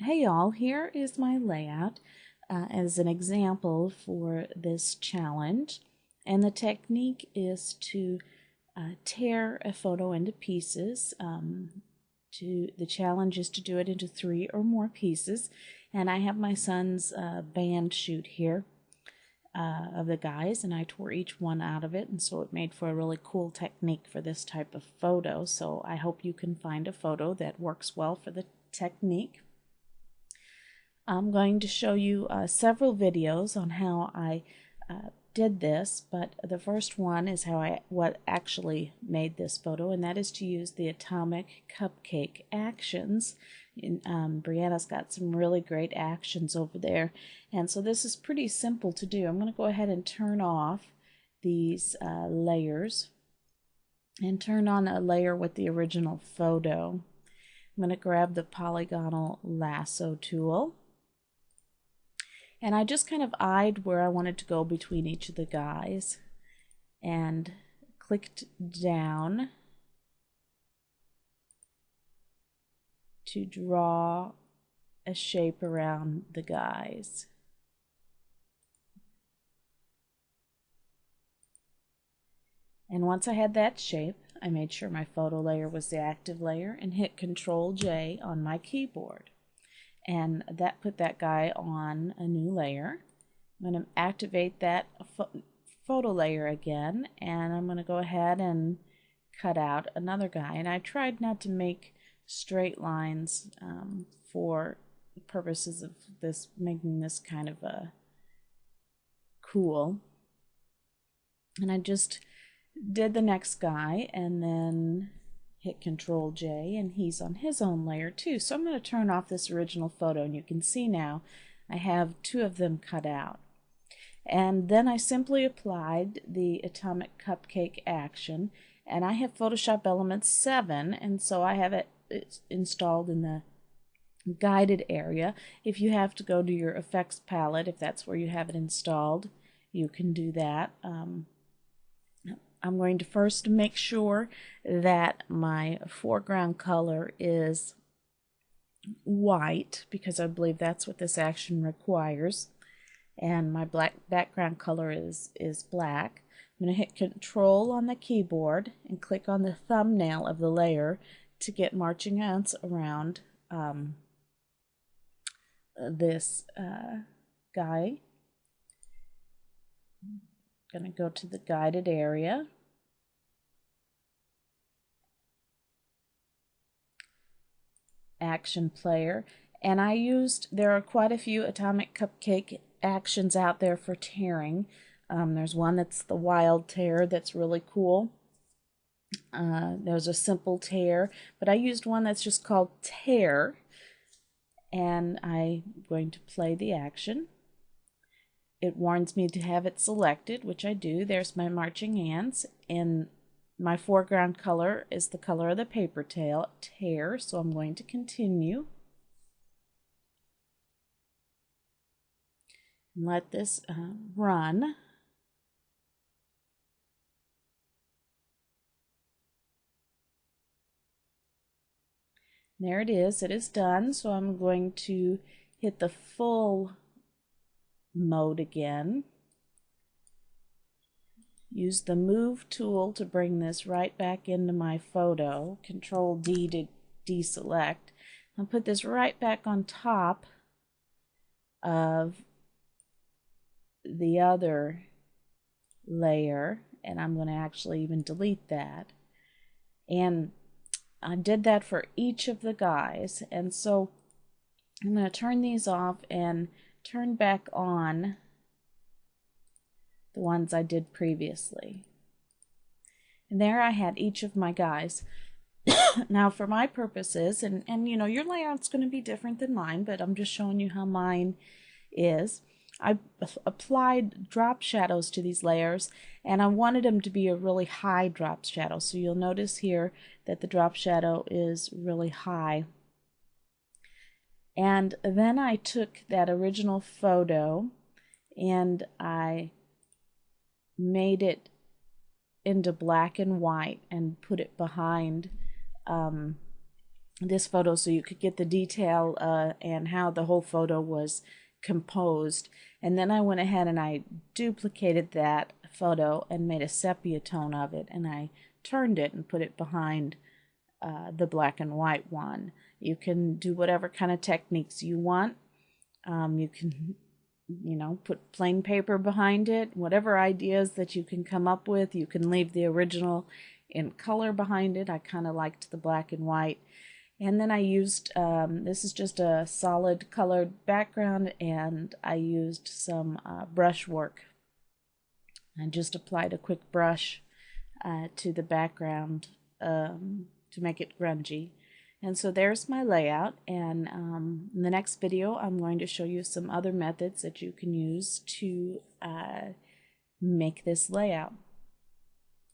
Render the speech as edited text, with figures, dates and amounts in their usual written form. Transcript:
Hey y'all, here is my layout as an example for this challenge, and the technique is to tear a photo into pieces. The challenge is to do it into 3 or more pieces, and I have my son's band shoot here of the guys, and I tore each one out of it, and so it made for a really cool technique for this type of photo. So I hope you can find a photo that works well for the technique. I'm going to show you several videos on how I did this, but the first one is what actually made this photo, and that is to use the atomic cupcake actions. Brianna's got some really great actions over there, and so this is pretty simple to do. I'm going to go ahead and turn off these layers and turn on a layer with the original photo. I'm going to grab the Polygonal Lasso tool. And I just kind of eyed where I wanted to go between each of the guys and clicked down to draw a shape around the guys. And once I had that shape, I made sure my photo layer was the active layer and hit Control-J on my keyboard. And that put that guy on a new layer. I'm going to activate that photo layer again, and I'm going to go ahead and cut out another guy. And I tried not to make straight lines for the purposes of this, making this kind of a cool. And I just did the next guy and then hit Control-J, and he's on his own layer too. So I'm going to turn off this original photo, and you can see now I have 2 of them cut out. And then I simply applied the atomic cupcake action, and I have Photoshop Elements 7, and so I have it installed in the guided area. If you have to go to your effects palette, if that's where you have it installed, you can do that. I'm going to first make sure that my foreground color is white, because I believe that's what this action requires, and my black background color is black. I'm going to hit Control on the keyboard and click on the thumbnail of the layer to get marching ants around this guy. Going to go to the guided area. Action player, and there are quite a few atomic cupcake actions out there for tearing. There's one that's the wild tear that's really cool. There's a simple tear, but I used one that's just called tear, and I'm going to play the action. It warns me to have it selected, which I do. There's my marching ants, and my foreground color is the color of the paper tear, so I'm going to continue. And let this run. There it is done, so I'm going to hit the full mode again. Use the Move tool to bring this right back into my photo. Control-D to deselect. I'll put this right back on top of the other layer, and I'm going to actually even delete that. And I did that for each of the guys, and so I'm going to turn these off and turn back on the ones I did previously. And there I had each of my guys. Now for my purposes, and you know, your layout's going to be different than mine, but I'm just showing you how mine is. I applied drop shadows to these layers, and I wanted them to be a really high drop shadow. So you'll notice here that the drop shadow is really high. And then I took that original photo and I made it into black and white and put it behind this photo so you could get the detail and how the whole photo was composed. And then I went ahead and I duplicated that photo and made a sepia tone of it, and I turned it and put it behind the black and white one. You can do whatever kind of techniques you want. You can, put plain paper behind it, whatever ideas that you can come up with. You can leave the original in color behind it. I kind of liked the black and white. And then I used, this is just a solid colored background, and I used some brush work. I just applied a quick brush to the background to make it grungy. And so there's my layout, and in the next video I'm going to show you some other methods that you can use to make this layout.